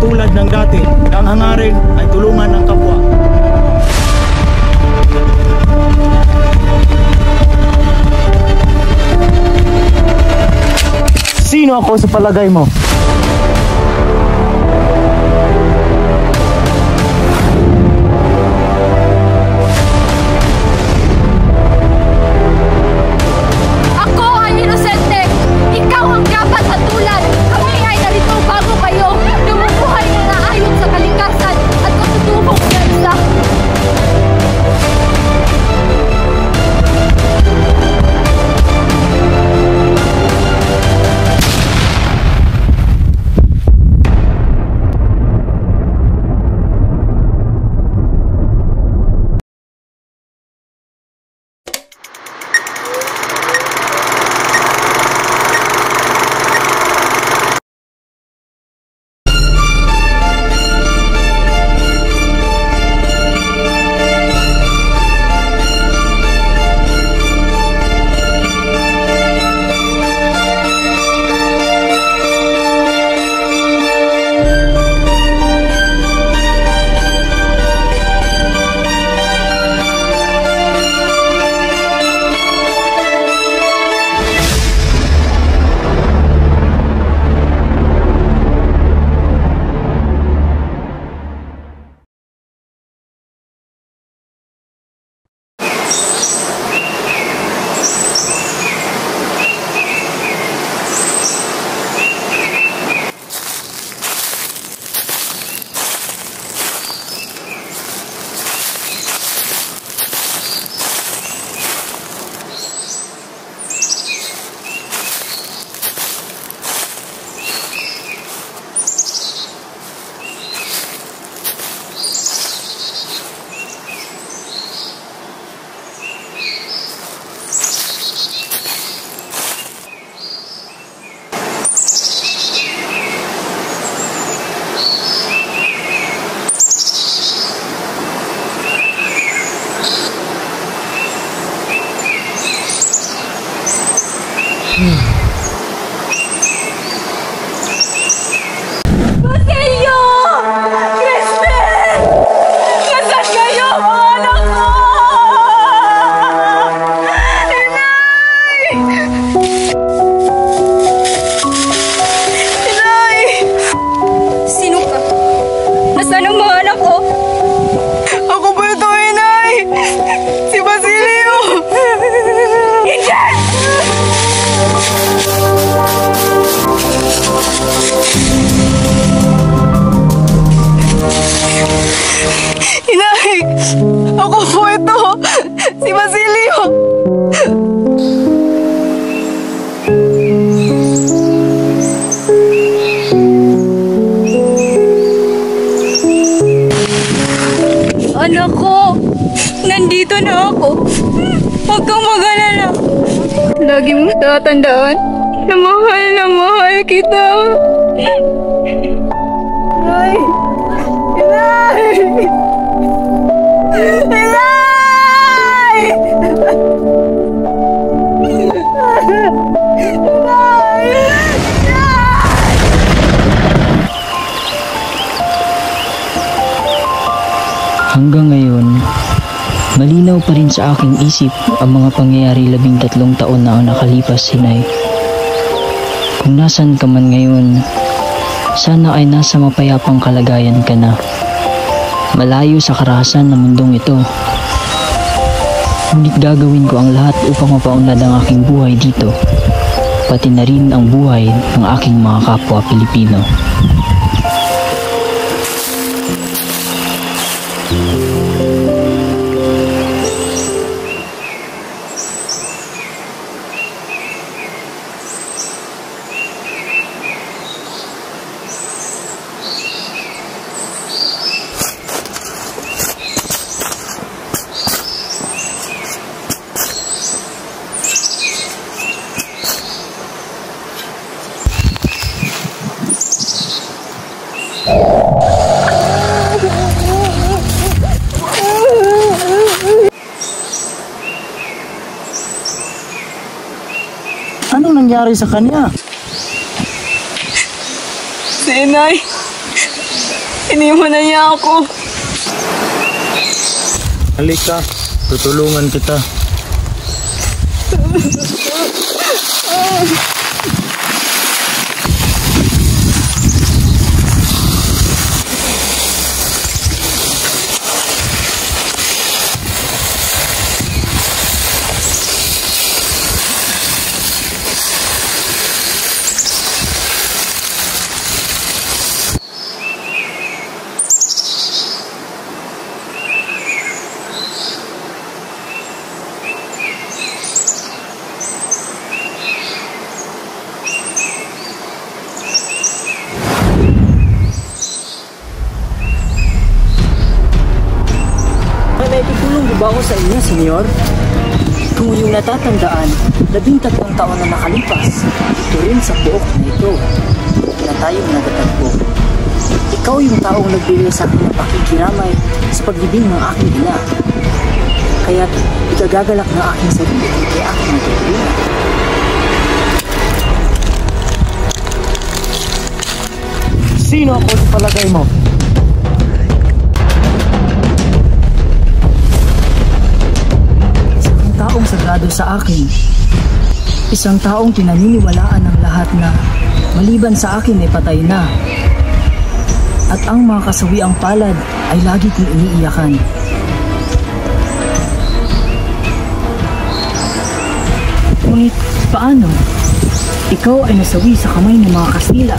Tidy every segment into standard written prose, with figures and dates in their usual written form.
katulad ng dati na ang hangarin ay tulungan ang kapwa. Sino ako sa palagay mo? Ako ay inosente! Ikaw ang dapat hatulan! Kami ay narito bago kayo! Lumubuhay na naayon sa kalikasan at katutubong bansa! Basilio! Kristen! Nasaan kayo, mga anak ko? Inay! Inay! Sino ka? Nasaan ang mga anak ko? Ako ba ito, Inay? Si Basilio! Hindi! Inay! Ako po ito! Si Basilio! Anak ko! Nandito na ako! Huwag kang mag-alala! Lagi mong tatandaan na mahal kita! Inay! Inay! Inay! Hanggang ngayon, malinaw pa rin sa aking isip ang mga pangyayari 13 taon na ang nakalipas, Inay. Kung nasan ka man ngayon, sana ay nasa mapayapang kalagayan ka na, malayo sa karahasan ng mundong ito. Ngunit gagawin ko ang lahat upang mapaunlad ang aking buhay dito, pati na rin ang buhay ng aking mga kapwa Pilipino. Anong nangyari sa kanya? Si Inay, Iniwan na niya ako. Halika, tutulungan kita. May tutulong ba ako sa inyo, senyor? Kung iyong natatandaan, 13 taon na nakalipas, ito rin sa buok na ito na tayong natatagpo. Ikaw yung taong nagbigay sa akin ng pakikiramay sa paglibing ng aking ina. Kaya't ikagagalak ng aking sarili kay aking natutulungan. Sino ako sa palagay mo? Taong sagrado sa akin. Isang taong pinaniniwalaan ng lahat na maliban sa akin ay patay na. At ang mga kasawiang palad ay lagi kong iniiyakan. Ngunit paano? Ikaw ay nasawi sa kamay ng mga Kastila.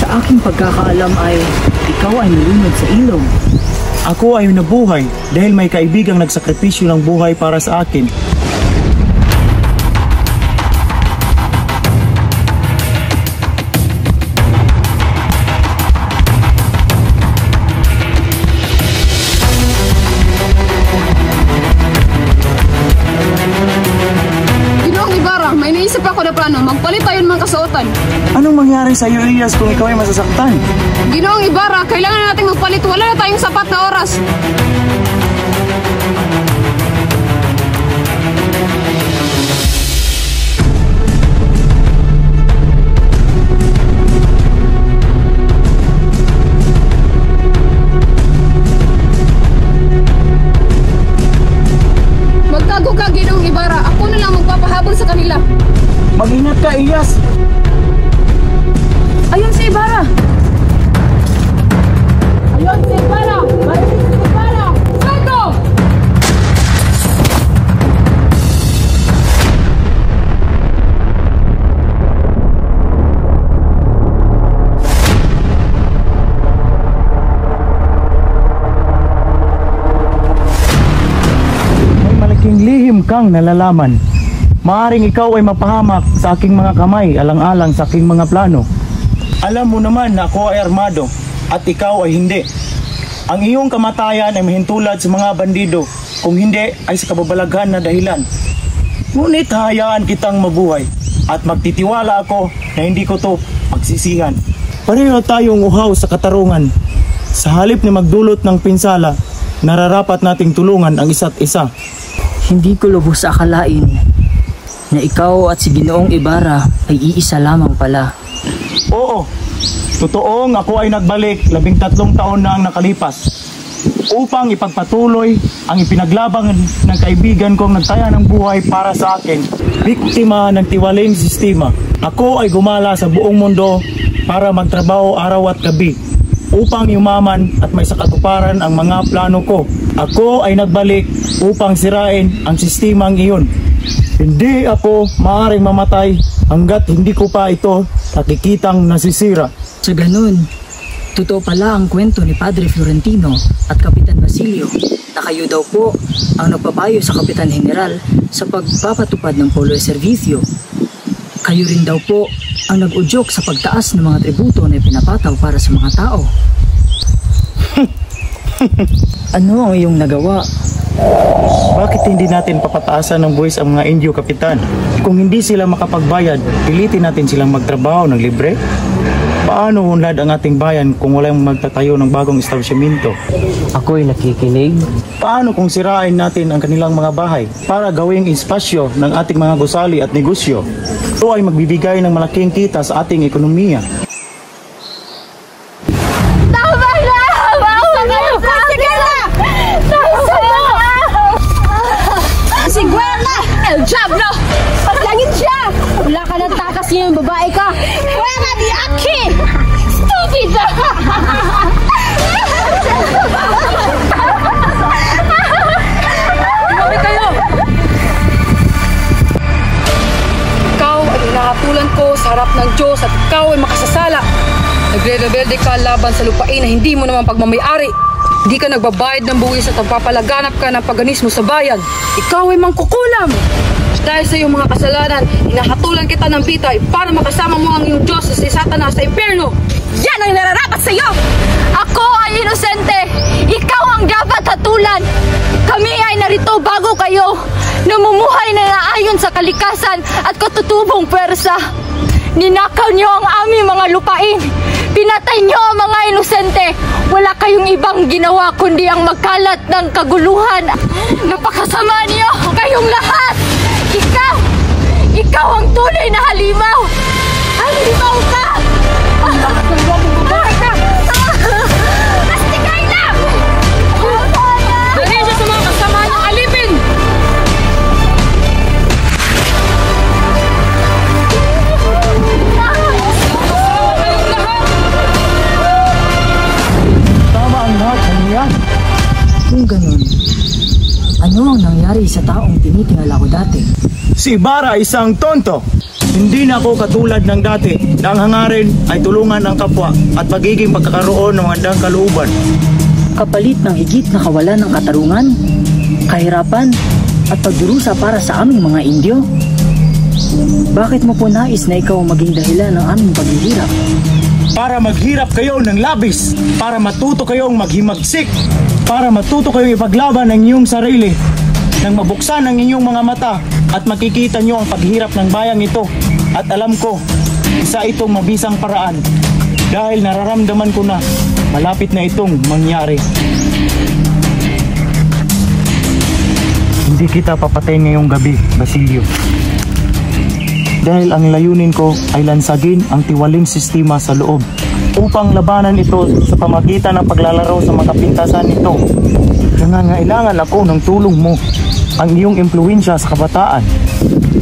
Sa aking pagkakaalam ay ikaw ay nalunod sa ilog. Ako ay nabuhay dahil may kaibigang nagsakripisyo ng buhay para sa akin. Ginoong Ibarra, may naisip ako na plano. Magpalit tayo ng mga kasuotan. Anong mangyari sa iyo, Elias, kung ikaw ay masasaktan? Ginoong Ibarra, kailangan nating magpalit. Wala na tayong sapat na oras. Magtago ka, Ginoong Ibarra. Ako na lang magpapahabol sa kanila. Mag-ingat ka, Elias! Ayun si Ibarra! Ayun si Ibarra! Marinig si Ibarra! Sueldo! May malaking lihim kang nalalaman. Maaring ikaw ay mapahamak sa aking mga kamay alang-alang sa aking mga plano. Alam mo naman na ako ay armado at ikaw ay hindi. Ang iyong kamatayan ay mahintulad sa mga bandido, kung hindi ay sa kababalaghan na dahilan. Ngunit hayaan kitang mabuhay at magtitiwala ako na hindi ko to pagsisihan. Pareho tayong uhaw sa katarungan. Sa halip na magdulot ng pinsala, nararapat nating tulungan ang isa't isa. Hindi ko lubos akalain na ikaw at si Ginoong Ibarra ay iisa lamang pala. Oo, totoong ako ay nagbalik 13 taon na ang nakalipas upang ipagpatuloy ang ipinaglabang ng kaibigan kong nagtaya ng buhay para sa akin. Biktima ng tiwaling sistema. Ako ay gumala sa buong mundo para magtrabaho araw at gabi upang yumaman at may sakatuparan ang mga plano ko. Ako ay nagbalik upang sirain ang sistemang iyon. Hindi ako maaaring mamatay hanggat hindi ko pa ito nakikitang nasisira. Sa ganun, totoo pala ang kwento ni Padre Florentino at Kapitan Basilio na kayo daw po ang nagpapayo sa Kapitan General sa pagpapatupad ng polo servisyo. Kayo rin daw po ang nag-udyok sa pagtaas ng mga tributo na pinapataw para sa mga tao. Ano ang iyong nagawa? Bakit hindi natin papataasan ng buwis ang mga Indio, Kapitan? Kung hindi sila makapagbayad, pilitin natin silang magtrabaho ng libre? Paano unlad ang ating bayan kung walang magtatayo ng bagong establishmento? Ako'y nakikinig. Paano kung sirain natin ang kanilang mga bahay para gawing espasyo ng ating mga gusali at negosyo? Ito ay magbibigay ng malaking kita sa ating ekonomiya. Tama! El Diablo! Paslangin siya! Wala ka ng takas ngayong babae ka! Wala di aki! Stupid! Grabe kayo! Ikaw ay hinahatulan ko sa harap ng Diyos at ikaw ay makasasala. Nagre-rebelde ka laban sa lupain na hindi mo naman pagmamayari. Hindi ka nagbabayad ng buwis at nagpapalaganap ka ng paganismo sa bayan. Ikaw ay mangkukulam. Dahil sa iyong mga kasalanan, hinahatulan kita ng bitay para makasama mo ang iyong Diyos si Satanas sa impyerno. Yan ang nararapat sa iyo! Ako ay inosente! Ikaw ang dapat hatulan! Kami ay narito bago kayo! Namumuhay na naayon sa kalikasan at katutubong pwersa! Ninakaw niyo ang aming mga lupain! Pinatay niyo ang mga inosente! Wala kayong ibang ginawa kundi ang magkalat ng kaguluhan! Napakasama niyo kayong lahat! Ikaw ang tunay na halimaw! Halimaw ka! Kastigay lang! Dali siya sa mga kasama ng alipin! Tama ang lahat ng yan. Kung ganun, ano ang nangyari sa taong tinitingala ko dati? Si Ibarra isang tonto. Hindi na ako katulad ng dati na ang hangarin ay tulungan ang kapwa at pagiging pagkakaroon ng handang kalooban. Kapalit ng higit na kawalan ng katarungan, kahirapan, at pagdurusa para sa aming mga Indyo? Bakit mo po nais na ikaw maging dahilan ng aming paghihirap? Para maghirap kayo ng labis, para matuto kayong maghimagsik, para matuto kayong ipaglaban ng inyong sarili, nang mabuksan ang inyong mga mata at makikita nyo ang paghirap ng bayang ito. At alam ko, isa itong mabisang paraan dahil nararamdaman ko na malapit na itong mangyari. Hindi kita papatayin ngayong gabi, Basilio. Dahil ang layunin ko ay lansagin ang tiwaling sistema sa loob upang labanan ito sa pamagitan ng paglalaro sa mga pintasan nito. Nangangailangan ako ng tulong mo, ang iyong impluwensya sa kabataan.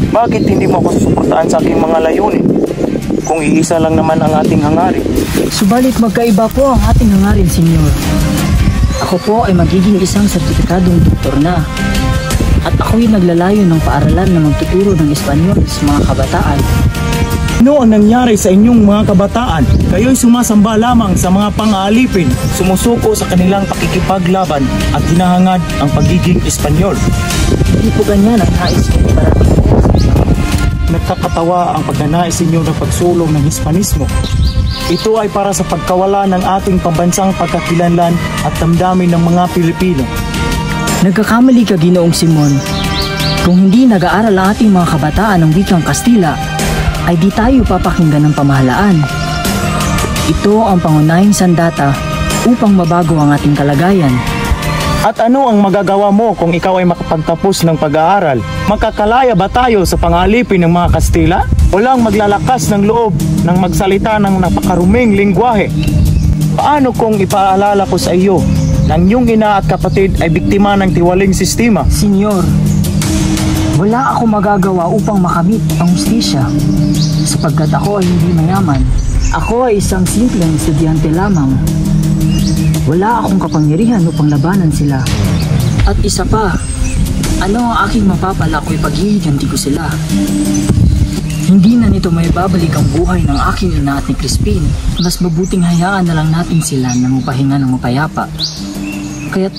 Bakit hindi mo ako susuportahan sa aking mga layunin kung iisa lang naman ang ating hangarin? Subalit magkaiba po ang ating hangarin, Senyor. Ako po ay magiging isang sertifikadong doktor na. At ako'y naglalayo ng paaralan na magtuturo ng Espanyol sa mga kabataan. Ano ang nangyari sa inyong mga kabataan? Kayo'y sumasamba lamang sa mga pang-aalipin, sumusuko sa kanilang pakikipaglaban at hinahangad ang pagiging Espanyol. Hindi po ganyan ang nais ko parating po. Nagkakatawa ang pagnanais inyo ng pagsulong ng Hispanismo. Ito ay para sa pagkawala ng ating pambansang pagkakilanlan at damdamin ng mga Pilipino. Nagkakamali ka, Ginoong Simon. Kung hindi nag-aaral ang ating mga kabataan ng wikang Kastila, ay di tayo papakinggan ng pamahalaan. Ito ang pangunahing sandata upang mabago ang ating kalagayan. At ano ang magagawa mo kung ikaw ay makapagtapos ng pag-aaral? Makakalaya ba tayo sa pangalipin ng mga Kastila? Walang maglalakas ng loob ng magsalita ng napakaruming lingwahe. Paano kung ipaalala ko sa iyo na ang iyong ina at kapatid ay biktima ng tiwaling sistema? Senyor, wala ako magagawa upang makamit ang hustisya sapagkat ako ay hindi mayaman. Ako ay isang simpleng estudyante lamang. Wala akong kapangyarihan upang labanan sila. At isa pa, ano ang aking mapapala kung ipaghihiganti ko sila? Hindi na nito may babalik ang buhay ng aking ina at ni Crispin. Mas mabuting hayaan na lang natin sila na mapahinga ng mapayapa. Kaya't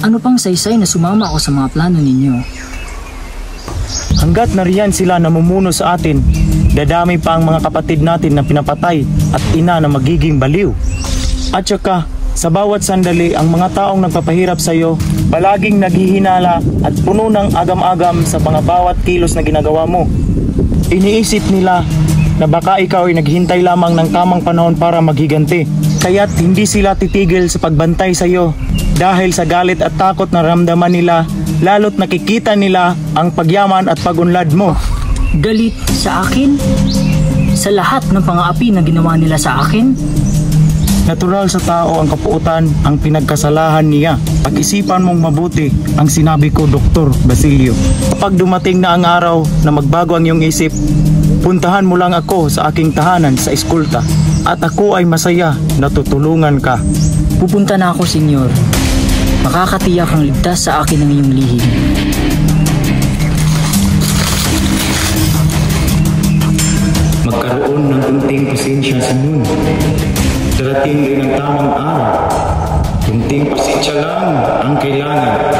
ano pang saysay na sumama ako sa mga plano ninyo? Hanggat nariyan sila namumuno sa atin, dadami pa ang mga kapatid natin na pinapatay at ina na magiging baliw. At saka, sa bawat sandali, ang mga taong nagpapahirap sa iyo, palaging naghihinala at puno ng agam-agam sa mga bawat kilos na ginagawa mo. Iniisip nila na baka ikaw ay naghintay lamang ng tamang panahon para maghiganti. Kaya't hindi sila titigil sa pagbantay sa iyo dahil sa galit at takot na ramdaman nila, lalo't nakikita nila ang pagyaman at pagunlad mo. Galit sa akin? Sa lahat ng pang-aapi na ginawa nila sa akin? Natural sa tao ang kapuutan ang pinagkasalahan niya. Pag-isipan mong mabuti ang sinabi ko, Dr. Basilio. Kapag dumating na ang araw na magbago ang iyong isip, puntahan mo lang ako sa aking tahanan sa eskulta at ako ay masaya na tutulungan ka. Pupunta na ako, senyor. Makakatiyak ang ligtas sa akin ng iyong lihim. Magkaroon ng kunting pasensya sa mundo. Darating rin ang tamang araw. Kunting pasensya lang ang kailangan.